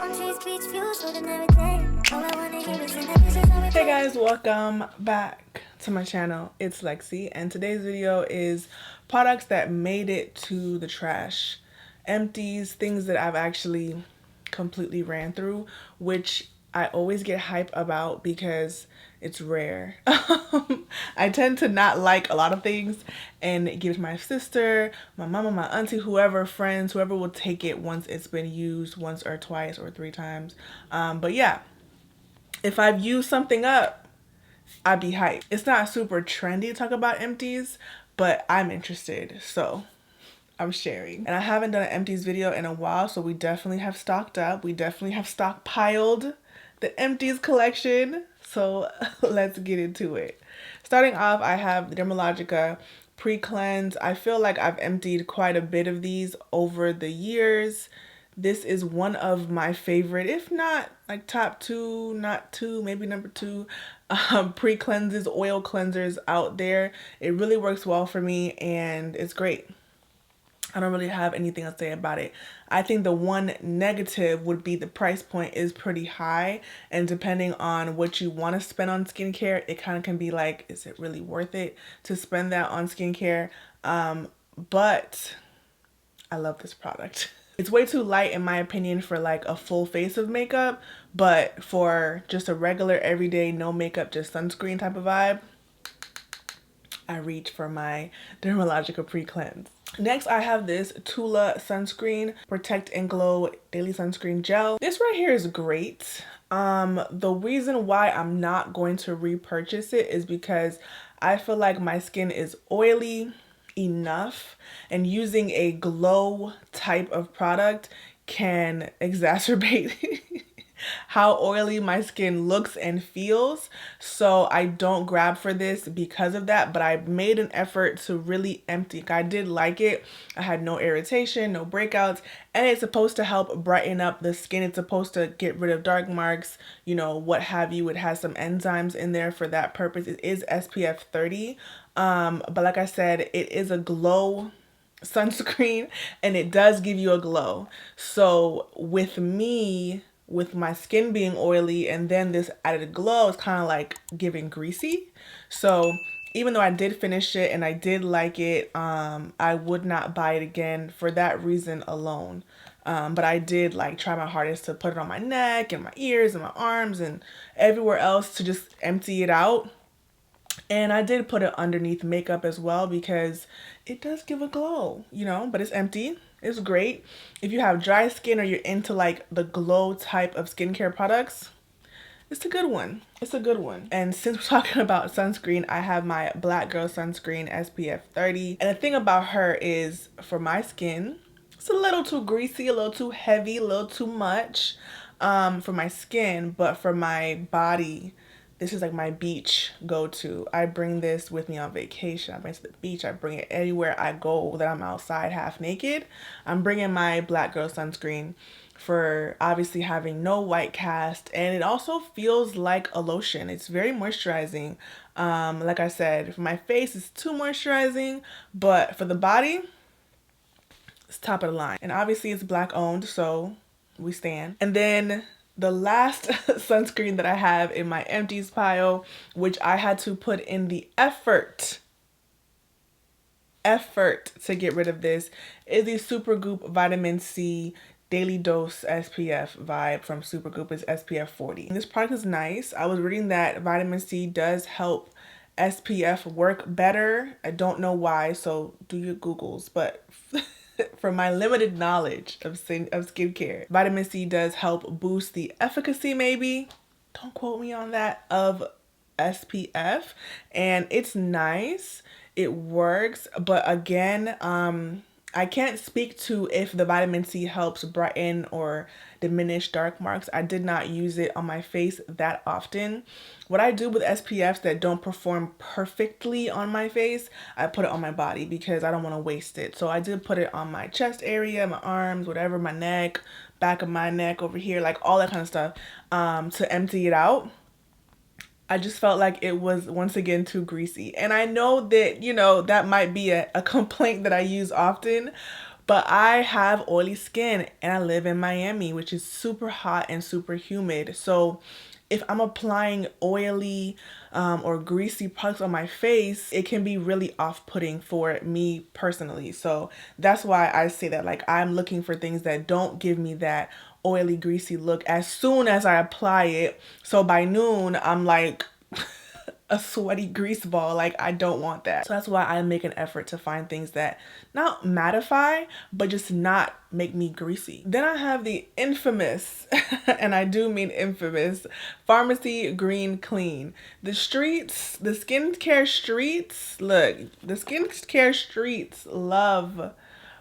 Hey guys, welcome back to my channel. It's Lexi, and today's video is products that made it to the trash. Empties, things that I've actually completely ran through, which I always get hype about because it's rare. I tend to not like a lot of things and give it to my sister, my mama, my auntie, whoever, friends, whoever will take it once it's been used once or twice or 3 times. But yeah, if I've used something up, I'd be hyped. It's not super trendy to talk about empties, but I'm interested, so I'm sharing. And I haven't done an empties video in a while, so we definitely have stocked up. We definitely have stockpiled the empties collection. So let's get into it. Starting off, I have the Dermalogica Pre-Cleanse. I feel like I've emptied quite a bit of these over the years. This is one of my favorite, if not like top two, not two, maybe number two, pre-cleanses, oil cleansers out there. It really works well for me and it's great. I don't really have anything to say about it. I think the one negative would be the price point is pretty high, and depending on what you want to spend on skincare, it kind of can be like, is it really worth it to spend that on skincare? But I love this product. It's way too light in my opinion for like a full face of makeup, but for just a regular everyday no makeup, just sunscreen type of vibe, I reach for my Dermalogica Pre-Cleanse. Next, I have this Tula Sunscreen Protect and Glow Daily Sunscreen Gel. This right here is great. The reason why I'm not going to repurchase it is because I feel like my skin is oily enough, and using a glow type of product can exacerbate how oily my skin looks and feels. So I don't grab for this because of that, but I made an effort to really empty. I did like it. I had no irritation, no breakouts, and it's supposed to help brighten up the skin. It's supposed to get rid of dark marks, you know, what have you. It has some enzymes in there for that purpose. It is SPF 30. But like I said, it is a glow sunscreen and it does give you a glow. So with me, with my skin being oily and then this added glow, is kind of like giving greasy. So even though I did finish it and I did like it, I would not buy it again for that reason alone. But I did like try my hardest to put it on my neck and my ears and my arms and everywhere else to just empty it out. And I did put it underneath makeup as well because it does give a glow, you know, but it's empty. It's great. If you have dry skin or you're into like the glow type of skincare products, it's a good one. It's a good one. And since we're talking about sunscreen, I have my Black Girl Sunscreen SPF 30. And the thing about her is for my skin, it's a little too greasy, a little too heavy, a little too much for my skin, but for my body, this is like my beach go-to. I bring this with me on vacation. I bring it to the beach. I bring it anywhere I go that I'm outside half naked. I'm bringing my Black Girl Sunscreen for obviously having no white cast, and it also feels like a lotion. It's very moisturizing. Like I said, for my face, it's too moisturizing, but for the body, it's top of the line. And obviously it's Black owned, so we stand. And then the last sunscreen that I have in my empties pile, which I had to put in the effort to get rid of this, is the Supergoop Vitamin C Daily Dose SPF vibe from Supergoop. Is SPF 40. And this product is nice. I was reading that vitamin C does help SPF work better. I don't know why, so do your Googles, but from my limited knowledge of skincare, vitamin C does help boost the efficacy, maybe, don't quote me on that, of SPF. And it's nice, it works, but again, I can't speak to if the vitamin C helps brighten or diminish dark marks. I did not use it on my face that often. What I do with SPFs that don't perform perfectly on my face, I put it on my body because I don't want to waste it. So I did put it on my chest area, my arms, whatever, my neck, back of my neck over here, like all that kind of stuff, to empty it out. I just felt like it was once again too greasy. And I know that, you know, that might be a complaint that I use often, But I have oily skin and I live in Miami, which is super hot and super humid. So if I'm applying oily or greasy products on my face, it can be really off-putting for me personally. So that's why I say that, like, I'm looking for things that don't give me that oily, greasy look as soon as I apply it. So by noon, I'm like a sweaty grease ball. Like, I don't want that. So that's why I make an effort to find things that not mattify, but just not make me greasy. Then I have the infamous, and I do mean infamous, Pharmacy Green Clean. The streets, the skincare streets, look, the skincare streets love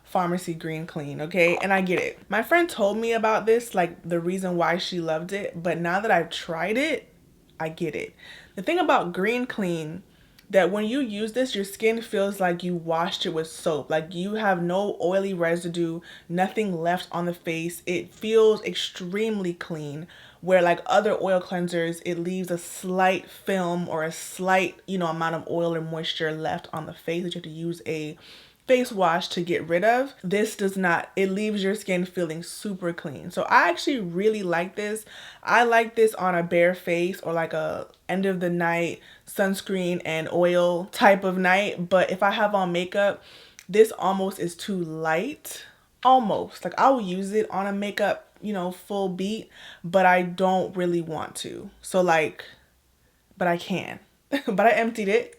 Pharmacy Green Clean, okay? And I get it. My friend told me about this, like the reason why she loved it, but now that I've tried it, I get it. The thing about Green Clean, that when you use this, your skin feels like you washed it with soap. Like you have no oily residue, nothing left on the face. It feels extremely clean. Where like other oil cleansers, it leaves a slight film or a slight, amount of oil or moisture left on the face that you have to use a face wash to get rid of. This does not. It leaves your skin feeling super clean. So I actually really like this. I like this on a bare face or like a end of the night sunscreen and oil type of night. But if I have on makeup, this almost is too light. Almost. Like I will use it on a makeup, full beat, but I don't really want to. So like, but I can. But I emptied it.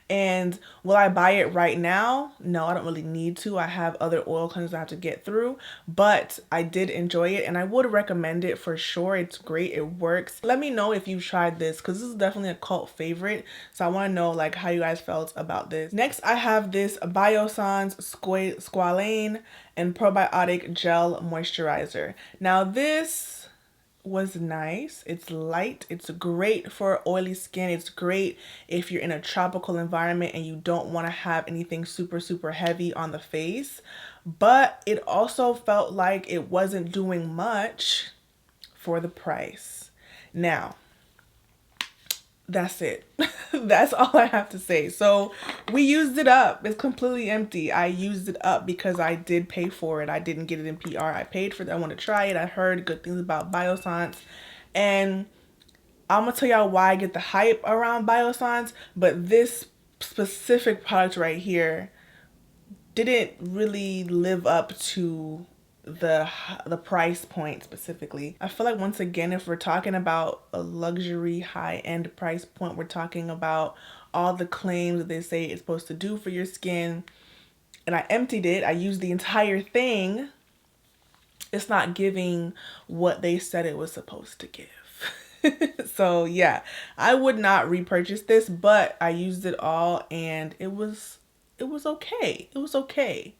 And will I buy it right now? No, I don't really need to. I have other oil cleansers I have to get through, but I did enjoy it and I would recommend it for sure. It's great. It works. Let me know if you've tried this because this is definitely a cult favorite. So I want to know like how you guys felt about this. Next, I have this Biossance Squalane and Probiotic Gel Moisturizer. Now this was nice. It's light. It's great for oily skin. It's great if you're in a tropical environment and you don't want to have anything super heavy on the face. But it also felt like it wasn't doing much for the price. Now, that's it. That's all I have to say. So we used it up. It's completely empty. I used it up because I did pay for it. I didn't get it in PR. I paid for it. I want to try it. I heard good things about Biossance. And I'm going to tell y'all why I get the hype around Biossance. But this specific product right here didn't really live up to the price point specifically. I feel like once again, if we're talking about a luxury high-end price point, we're talking about all the claims that they say it's supposed to do for your skin, and I emptied it, I used the entire thing, it's not giving what they said it was supposed to give. So yeah, I would not repurchase this, but I used it all and it was okay. It was okay.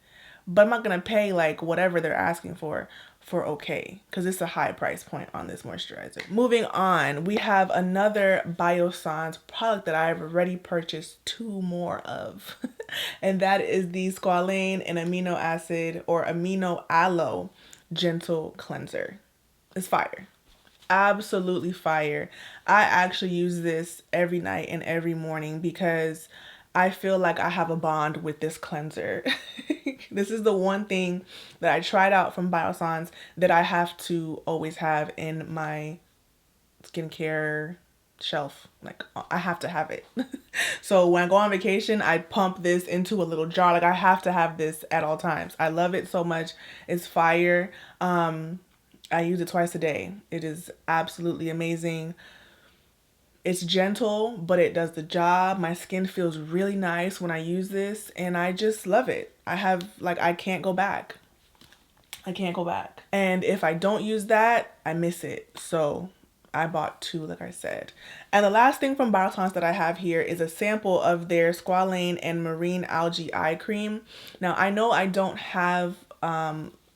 But I'm not going to pay like whatever they're asking for okay, because it's a high price point on this moisturizer. Moving on, we have another Biossance product that I've already purchased 2 more of. And that is the Squalane and Amino Acid or Amino Aloe Gentle Cleanser. It's fire. Absolutely fire. I actually use this every night and every morning because I feel like I have a bond with this cleanser. This is the one thing that I tried out from Biossance that I have to always have in my skincare shelf. Like I have to have it. So when I go on vacation, I pump this into a little jar. Like I have to have this at all times. I love it so much. It's fire. I use it twice a day. It is absolutely amazing. It's gentle, but it does the job. My skin feels really nice when I use this and I just love it. I can't go back. I can't go back. And if I don't use that, I miss it. So I bought 2, like I said. And the last thing from Biossance that I have here is a sample of their Squalane and Marine Algae Eye Cream. Now, I know I don't have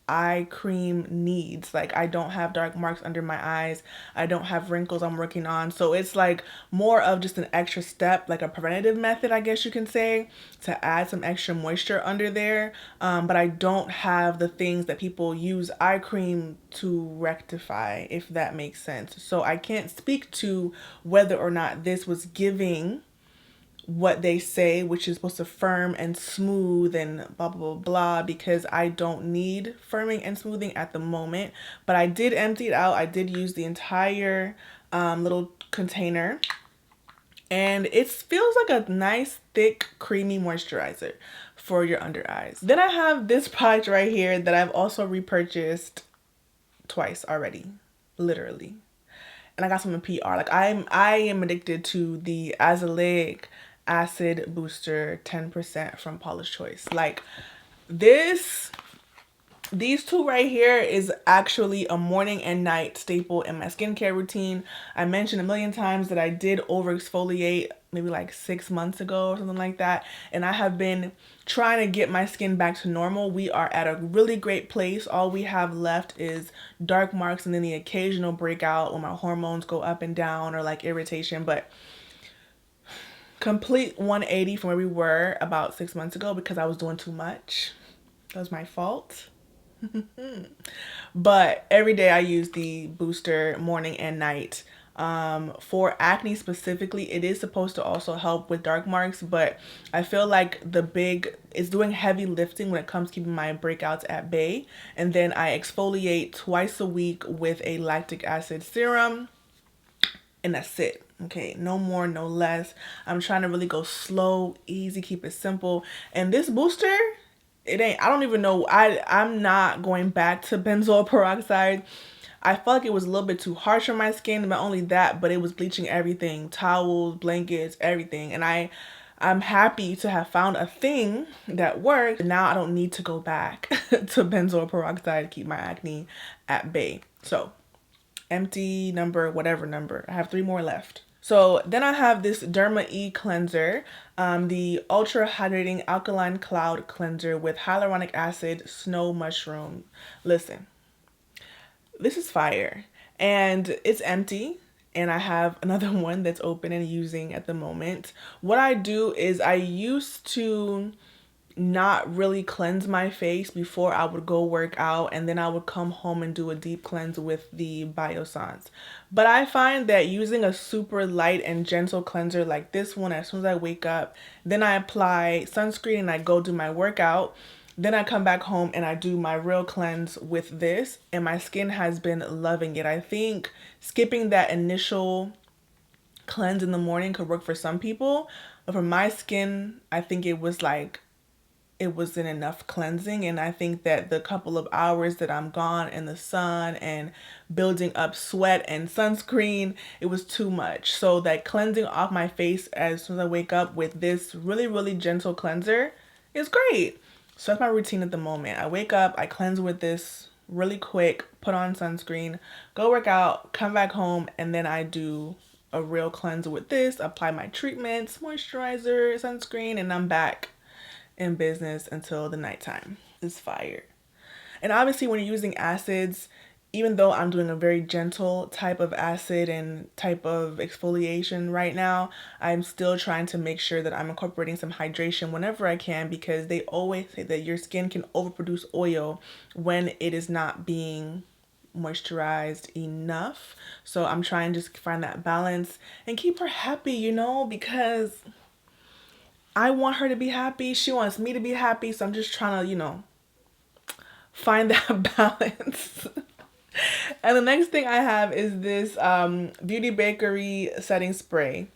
eye cream needs. Like I don't have dark marks under my eyes. I don't have wrinkles I'm working on. So it's like more of just an extra step, like a preventative method, I guess you can say, to add some extra moisture under there. But I don't have the things that people use eye cream to rectify, if that makes sense. So I can't speak to whether or not this was giving what they say, which is supposed to firm and smooth and blah, blah, blah, blah, because I don't need firming and smoothing at the moment. But I did empty it out. I did use the entire little container. And it feels like a nice, thick, creamy moisturizer for your under eyes. Then I have this product right here that I've also repurchased twice already, literally. And I got some in PR. Like I am addicted to the azelaic acid booster 10% from Paula's Choice. Like these two right here is actually a morning and night staple in my skincare routine. I mentioned a million times that I did over exfoliate maybe like 6 months ago or something like that. And I have been trying to get my skin back to normal. We are at a really great place. All we have left is dark marks and then the occasional breakout when my hormones go up and down or like irritation. But complete 180 from where we were about 6 months ago because I was doing too much. That was my fault. But every day I use the booster morning and night. For acne specifically, it is supposed to also help with dark marks, but I feel like it's doing heavy lifting when it comes to keeping my breakouts at bay. And then I exfoliate twice a week with a lactic acid serum, and that's it. Okay, no more, no less. I'm trying to really go slow, easy, keep it simple. And this booster, I don't even know, I'm not going back to benzoyl peroxide. I felt like it was a little bit too harsh on my skin. Not only that, but it was bleaching everything, towels, blankets, everything. And I'm happy to have found a thing that works. Now I don't need to go back to benzoyl peroxide to keep my acne at bay. So empty number, whatever number. I have 3 more left. So then I have this Derma E Cleanser, the Ultra Hydrating Alkaline Cloud Cleanser with Hyaluronic Acid, Snow Mushroom. Listen, this is fire. And it's empty. And I have another one that's open and using at the moment. What I do is I used to not really cleanse my face before I would go work out, and then I would come home and do a deep cleanse with the Biossance. But I find that using a super light and gentle cleanser like this one, as soon as I wake up, then I apply sunscreen and I go do my workout, then I come back home and I do my real cleanse with this, and my skin has been loving it. I think skipping that initial cleanse in the morning could work for some people, but for my skin, I think it wasn't enough cleansing. And I think that the couple of hours that I'm gone in the sun and building up sweat and sunscreen, it was too much. So that cleansing off my face as soon as I wake up with this really, really gentle cleanser is great. So that's my routine at the moment. I wake up, I cleanse with this really quick, put on sunscreen, go work out, come back home, and then I do a real cleanse with this, apply my treatments, moisturizer, sunscreen, and I'm back in business until the nighttime. Is fire. And obviously when you're using acids, even though I'm doing a very gentle type of acid and type of exfoliation right now, I'm still trying to make sure that I'm incorporating some hydration whenever I can, because they always say that your skin can overproduce oil when it is not being moisturized enough. So I'm trying to just find that balance and keep her happy, you know, because I want her to be happy. She wants me to be happy. So I'm just trying to, you know, find that balance. And the next thing I have is this Beauty Bakery setting spray.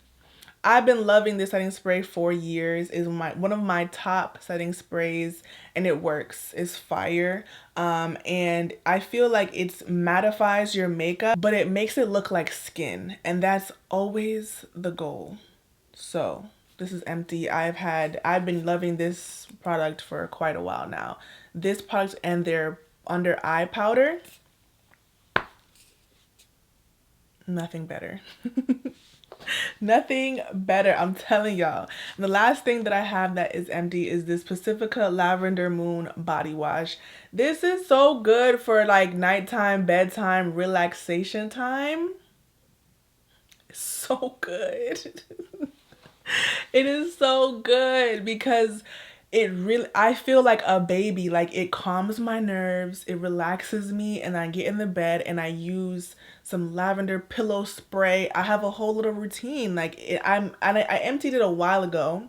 I've been loving this setting spray for years. It's one of my top setting sprays, and it works. It's fire. And I feel like it mattifies your makeup, but it makes it look like skin. And that's always the goal. So this is empty. I've been loving this product for quite a while now. This product and their under eye powder, nothing better. Nothing better, I'm telling y'all. And the last thing that I have that is empty is this Pacifica Lavender Moon body wash. This is so good for like nighttime, bedtime, relaxation time. It's so good. It is so good because I feel like a baby. Like, it calms my nerves, it relaxes me, and I get in the bed and I use some lavender pillow spray. I have a whole little routine. Like, I emptied it a while ago,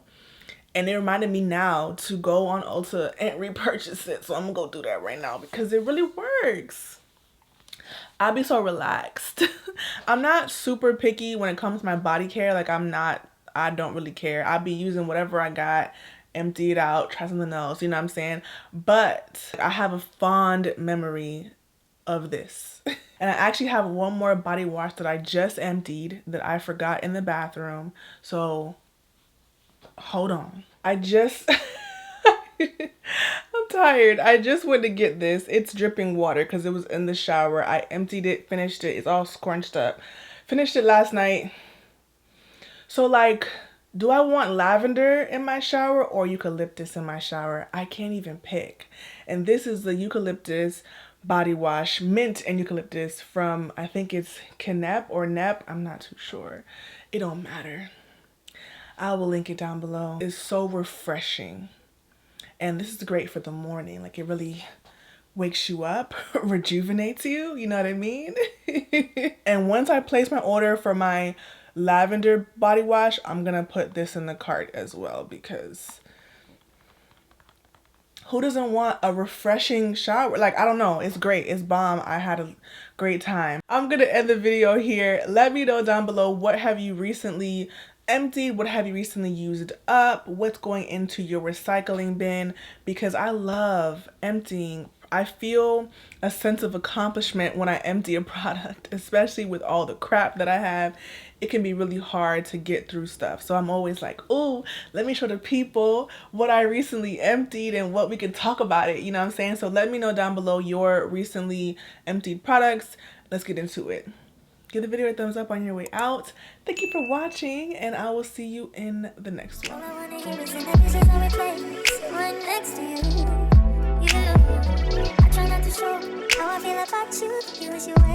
and it reminded me now to go on Ulta and repurchase it. So I'm gonna go do that right now because it really works. I'll be so relaxed. I'm not super picky when it comes to my body care. Like, I don't really care. I'll be using whatever I got, empty it out, try something else, you know what I'm saying? But I have a fond memory of this. And I actually have one more body wash that I just emptied that I forgot in the bathroom. So hold on. I'm tired. I just went to get this. It's dripping water because it was in the shower. I emptied it, finished it. It's all scrunched up. Finished it last night. So, like, do I want lavender in my shower or eucalyptus in my shower? I can't even pick. And this is the eucalyptus body wash, mint and eucalyptus from, I think it's KNEP or NEP. I'm not too sure. It don't matter. I will link it down below. It's so refreshing. And this is great for the morning. Like, it really wakes you up, rejuvenates you, you know what I mean? And once I place my order for my lavender body wash, I'm gonna put this in the cart as well, because who doesn't want a refreshing shower? Like, I don't know, it's great, it's bomb. I had a great time. I'm gonna end the video here. Let me know down below, what have you recently emptied, what have you recently used up, what's going into your recycling bin, because I love emptying. I feel a sense of accomplishment when I empty a product, especially with all the crap that I have. It can be really hard to get through stuff. So I'm always like, oh, let me show the people what I recently emptied and what we can talk about it. You know what I'm saying? So let me know down below your recently emptied products. Let's get into it. Give the video a thumbs up on your way out. Thank you for watching, and I will see you in the next one. I try not to show how I feel about you. You wish you were